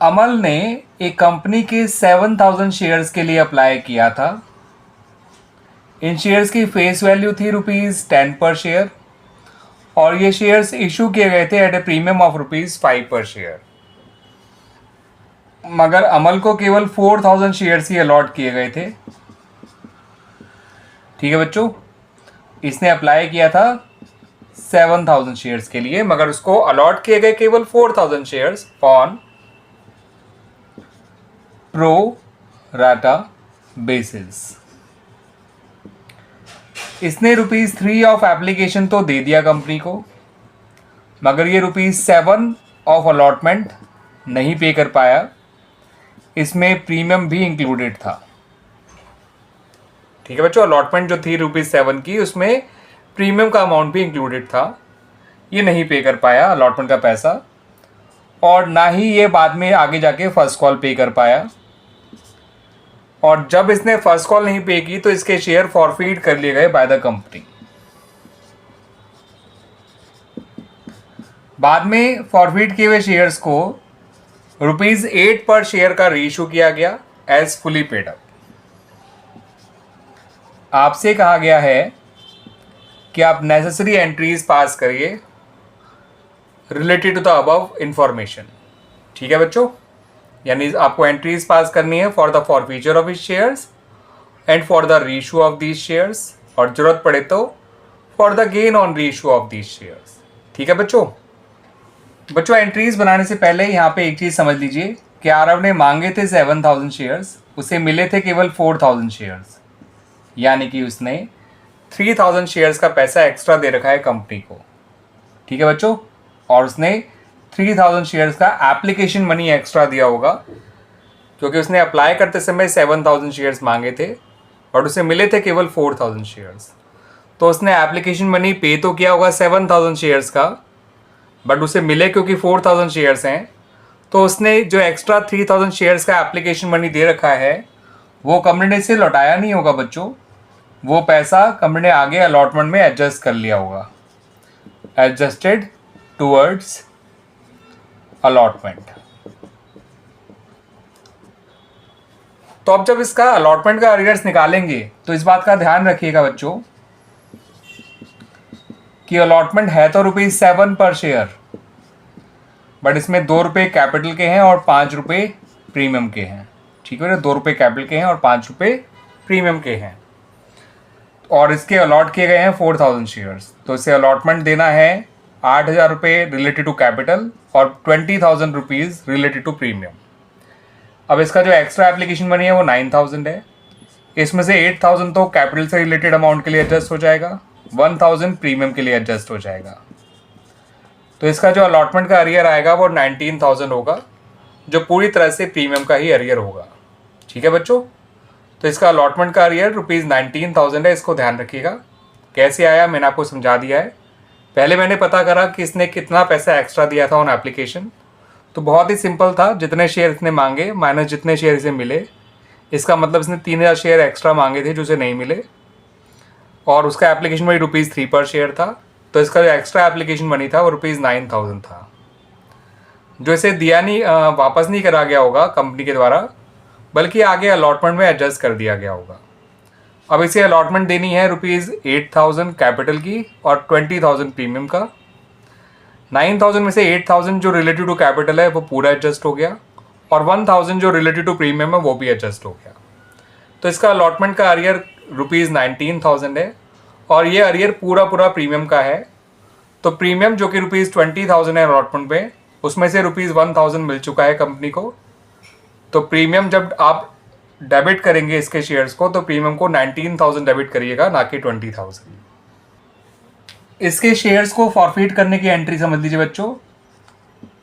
अमल ने एक कंपनी के 7,000 शेयर्स के लिए अप्लाई किया था। इन शेयर्स की फेस वैल्यू थी ₹10 पर शेयर और ये शेयर्स इशू किए गए थे एट ए प्रीमियम ऑफ ₹5 पर शेयर। मगर अमल को केवल 4,000 शेयर्स ही अलॉट किए गए थे। ठीक है बच्चों, इसने अप्लाई किया था 7,000 शेयर्स के लिए, मगर उसको अलॉट किए गए केवल 4,000 shares on pro rata basis. इसने ₹3 ऑफ एप्लीकेशन तो दे दिया कंपनी को, मगर ये ₹7 ऑफ अलॉटमेंट नहीं पे कर पाया। इसमें प्रीमियम भी इंक्लूडेड था। ठीक है बच्चों, अलॉटमेंट जो थी ₹7 की, उसमें प्रीमियम का अमाउंट भी इंक्लूडेड था। ये नहीं पे कर पाया अलॉटमेंट का पैसा, और ना ही ये बाद में आगे जाके फर्स्ट कॉल पे कर पाया। और जब इसने फर्स्ट कॉल नहीं पे की तो इसके शेयर फॉरफीट कर लिए गए बाय द कंपनी। बाद में फॉरफीट किए हुए शेयर्स को ₹8 पर शेयर का रीइशू किया गया एज फुली पेड अप। आपसे कहा गया है कि आप नेसेसरी एंट्रीज पास करिए related to the above information. ठीक है बच्चों, यानी आपको एंट्रीज पास करनी है for the forfeiture of his shares and for the reissue of these shares, और जरूरत पड़े तो for the gain on reissue of these shares. ठीक है बच्चों, एंट्रीज बनाने से पहले यहाँ पे एक चीज़ समझ लीजिए कि आरव ने मांगे थे 7,000 शेयर्स, उसे मिले थे केवल 4,000 शेयर्स, यानी कि उसने 3,000 शेयर्स का पैसा एक्स्ट्रा दे रखा है कंपनी को। ठीक है बच्चों, और उसने 3,000 शेयर्स का एप्लीकेशन मनी एक्स्ट्रा दिया होगा, क्योंकि उसने अप्लाई करते समय 7,000 शेयर्स मांगे थे और उसे मिले थे केवल 4,000 शेयर्स। तो उसने एप्लीकेशन मनी पे तो किया होगा 7,000 शेयर्स का, बट उसे मिले क्योंकि 4,000 शेयर्स हैं, तो उसने जो एक्स्ट्रा 3,000 शेयर्स का एप्लीकेशन मनी दे रखा है वो कंपनी ने इसे लौटाया नहीं होगा बच्चों। वो पैसा कंपनी ने आगे अलॉटमेंट में एडजस्ट कर लिया होगा, एडजस्टेड टूवर्ड्स अलॉटमेंट। तो अब जब इसका अलॉटमेंट का अरियर्स निकालेंगे तो इस बात का ध्यान रखिएगा बच्चों कि अलॉटमेंट है तो ₹7 पर शेयर, बट इसमें ₹2 कैपिटल के हैं और ₹5 प्रीमियम के हैं। ठीक है, ₹2 कैपिटल के हैं और ₹5 प्रीमियम के हैं, और इसके अलॉट किए गए हैं 4,000 शेयर्स। तो इसे अलॉटमेंट देना है ₹8,000 रिलेटेड टू कैपिटल और ₹20,000 रिलेटेड टू प्रीमियम। अब इसका जो एक्स्ट्रा एप्लीकेशन मनी है वो 9,000 है। इसमें से 8,000 तो कैपिटल से रिलेटेड अमाउंट के लिए एडजस्ट हो जाएगा, 1,000 प्रीमियम के लिए एडजस्ट हो जाएगा। तो इसका जो अलॉटमेंट का अरियर आएगा वो 19,000 होगा, जो पूरी तरह से प्रीमियम का ही अरियर होगा। ठीक है बच्चों, तो इसका अलॉटमेंट का अरियर ₹19,000 है, इसको ध्यान रखिएगा। कैसे आया मैंने आपको समझा दिया है। पहले मैंने पता करा कि इसने कितना पैसा एक्स्ट्रा दिया था ऑन एप्लीकेशन, तो बहुत ही सिंपल था, जितने शेयर इसने मांगे माइनस जितने शेयर इसे मिले, इसका मतलब इसने 3,000 शेयर एक्स्ट्रा मांगे थे जो उसे नहीं मिले, और उसका एप्लीकेशन मनी ₹3 पर शेयर था। तो इसका जो एक्स्ट्रा एप्लीकेशन मनी था वो ₹9,000 था, जो इसे दिया नहीं, वापस नहीं करा गया होगा कंपनी के द्वारा, बल्कि आगे अलॉटमेंट में एडजस्ट कर दिया गया होगा। अब इसे अलॉटमेंट देनी है ₹8,000 कैपिटल की और 20,000 प्रीमियम का। 9,000 में से 8,000 जो रिलेटेड टू कैपिटल है वो पूरा एडजस्ट हो गया, और 1,000 जो रिलेटेड टू प्रीमियम है वो भी एडजस्ट हो गया। तो इसका अलॉटमेंट का अरियर ₹19,000 है, और ये अरियर पूरा प्रीमियम का है। तो प्रीमियम जो कि ₹20,000 है अलॉटमेंट में, उसमें से ₹1,000 मिल चुका है कंपनी को। तो प्रीमियम जब आप डेबिट करेंगे इसके शेयर्स को, तो प्रीमियम को 19,000 डेबिट करिएगा, ना कि 20,000। इसके शेयर्स को फॉरफीट करने की एंट्री समझ लीजिए बच्चों।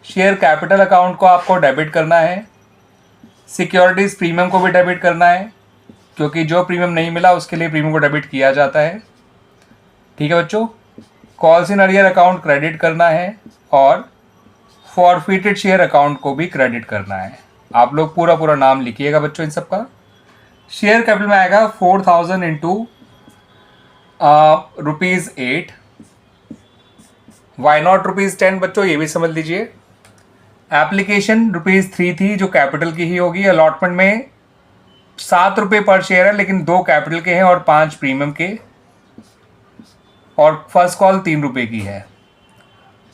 शेयर कैपिटल अकाउंट को आपको डेबिट करना है, सिक्योरिटीज प्रीमियम को भी डेबिट करना है, क्योंकि जो प्रीमियम नहीं मिला उसके लिए प्रीमियम को डेबिट किया जाता है। ठीक है बच्चों, calls in arrear account credit करना है, और फॉरफिटेड शेयर अकाउंट को भी क्रेडिट करना है। आप लोग पूरा नाम लिखिएगा बच्चों इन सबका। शेयर कैपिटल में आएगा 4,000 इंटू ₹8। वाई नॉट ₹10 बच्चों, ये भी समझ लीजिए। एप्लीकेशन ₹3 थी जो कैपिटल की ही होगी। अलॉटमेंट में ₹7 पर शेयर है, लेकिन 2 कैपिटल के हैं और 5 प्रीमियम के, और फर्स्ट कॉल ₹3 की है।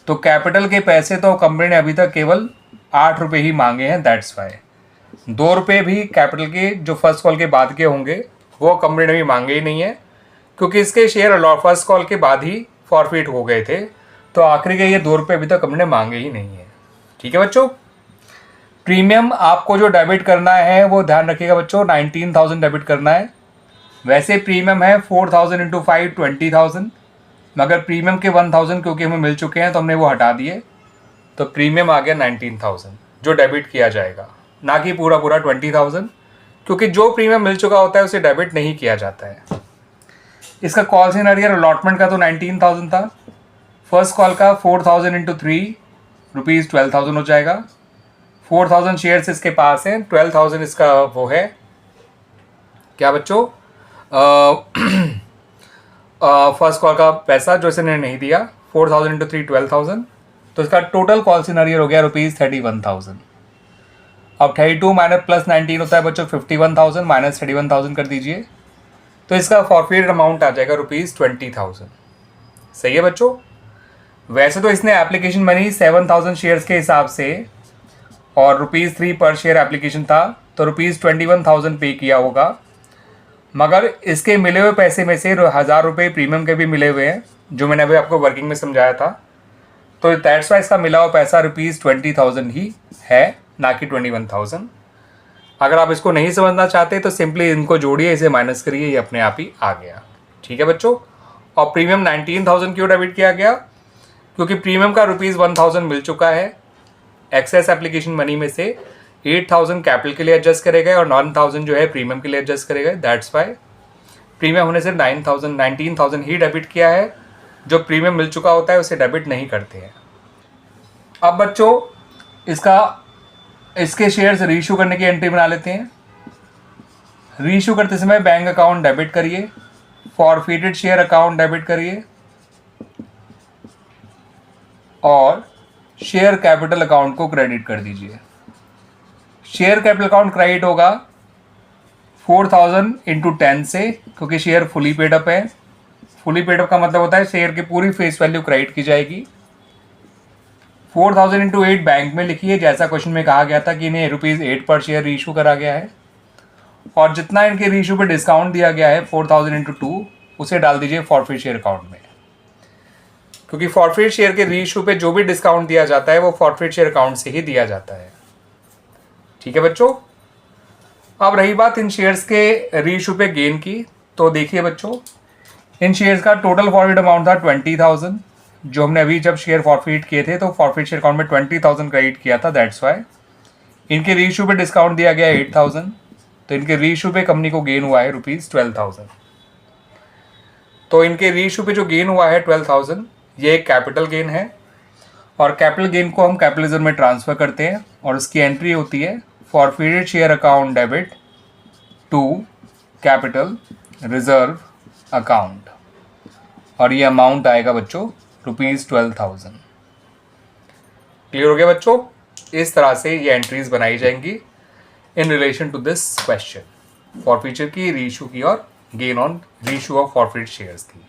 तो कैपिटल के पैसे तो कंपनी ने अभी तक केवल ₹8 ही मांगे हैं, दैट्स वाई। ₹2 भी कैपिटल के जो फर्स्ट कॉल के बाद के होंगे वो कंपनी ने भी मांगे ही नहीं है, क्योंकि इसके शेयर फर्स्ट कॉल के बाद ही फॉरफिट हो गए थे। तो आखिरी के ये ₹2 अभी तक कंपनी ने मांगे ही नहीं है। ठीक है बच्चों, प्रीमियम आपको जो डेबिट करना है वो ध्यान रखिएगा बच्चों, 19,000 डेबिट करना है। वैसे प्रीमियम है 4,000 इंटू 5 20,000, मगर प्रीमियम के 1,000 क्योंकि हमें मिल चुके हैं तो हमने वो हटा दिए, तो प्रीमियम आ गया 19,000 जो डेबिट किया जाएगा, ना कि पूरा 20,000, क्योंकि जो प्रीमियम मिल चुका होता है उसे डेबिट नहीं किया जाता है। इसका कॉल सिनेरियो अलॉटमेंट का तो 19,000 था, फर्स्ट कॉल का 4,000 इंटू 3 ₹12,000 हो जाएगा। 4,000 शेयर्स इसके पास हैं, 12,000 इसका वो है क्या बच्चों, फर्स्ट कॉल का पैसा जो इसने नहीं दिया, 4,000 इंटू 3 12,000, तो इसका टोटल कॉल सिनेरियो हो गया ₹31,000। अब 32 माइनस प्लस 19 होता है बच्चों 51,000, माइनस 31,000 कर दीजिए, तो इसका फॉरफिट अमाउंट आ जाएगा ₹20,000। सही है बच्चों। वैसे तो इसने एप्लीकेशन मनी 7,000 शेयर्स के हिसाब से और ₹3 पर शेयर एप्लीकेशन था, तो ₹21,000 पे किया होगा, मगर इसके मिले हुए पैसे में से ₹1,000 प्रीमियम के भी मिले हुए हैं, जो मैंने अभी आपको वर्किंग में समझाया था। तो दैट्स वाई इसका मिला हुआ पैसा ₹20,000 ही है, ना कि 21,000। अगर आप इसको नहीं समझना चाहते तो सिंपली इनको जोड़िए, इसे माइनस करिए, ये अपने आप ही आ गया। ठीक है बच्चों। और प्रीमियम 19,000 क्यों डेबिट किया गया, क्योंकि प्रीमियम का ₹1,000 मिल चुका है। एक्सेस एप्लीकेशन मनी में से 8,000 कैपिटल के लिए एडजस्ट करे गए और 9,000 जो है प्रीमियम के लिए एडजस्ट करे गए, दैट्स वाई प्रीमियम होने से 19,000 ही डेबिट किया है। जो प्रीमियम मिल चुका होता है उसे डेबिट नहीं करते हैं। अब बच्चों इसके शेयर्स रीइश्यू करने की एंट्री बना लेते हैं। रीइश्यू करते समय बैंक अकाउंट डेबिट करिए, फॉरफिटेड शेयर अकाउंट डेबिट करिए और शेयर कैपिटल अकाउंट को क्रेडिट कर दीजिए। शेयर कैपिटल अकाउंट क्रेडिट होगा 4,000 इंटू 10 से, क्योंकि शेयर फुली पेड अप है। फुली पेड अप का मतलब होता है शेयर की पूरी फेस वैल्यू क्रेडिट की जाएगी। 4,000 इंटू 8 बैंक में लिखिए, जैसा क्वेश्चन में कहा गया था कि इन्हें ₹8 पर शेयर रीइश्यू करा गया है, और जितना इनके रीइश्यू पे डिस्काउंट दिया गया है 4,000 इंटू 2 उसे डाल दीजिए फॉरफिट शेयर अकाउंट में, क्योंकि फॉरफिट शेयर के रीइश्यू पे जो भी डिस्काउंट दिया जाता है वो फॉरफिट शेयर अकाउंट से ही दिया जाता है। ठीक है बच्चों। अब रही बात इन शेयर्स के रीइश्यू पे गेन की, तो देखिए बच्चों, इन शेयर्स का टोटल फॉरफिट अमाउंट था 20,000, जो हमने अभी जब शेयर फॉरफिट किए थे तो फॉरफिट शेयर अकाउंट में 20,000 क्रेडिट किया था, दैट्स वाई। इनके रीइश्यू पे डिस्काउंट दिया गया 8,000, तो इनके रीइश्यू पे कंपनी को गेन हुआ है ₹12,000। तो इनके रीइश्यू पे जो गेन हुआ है 12,000, ये एक कैपिटल गेन है, और कैपिटल गेन को हम कैपिटल रिजर्व में ट्रांसफर करते हैं और उसकी एंट्री होती है forfeited share account debit to capital reserve account, और ये अमाउंट आएगा बच्चों ₹12,000। क्लियर हो गया बच्चों। इस तरह से ये एंट्रीज बनाई जाएंगी in relation to this question. Forfeiture की, रीइश्यू की और gain on reissue of forfeit shares की।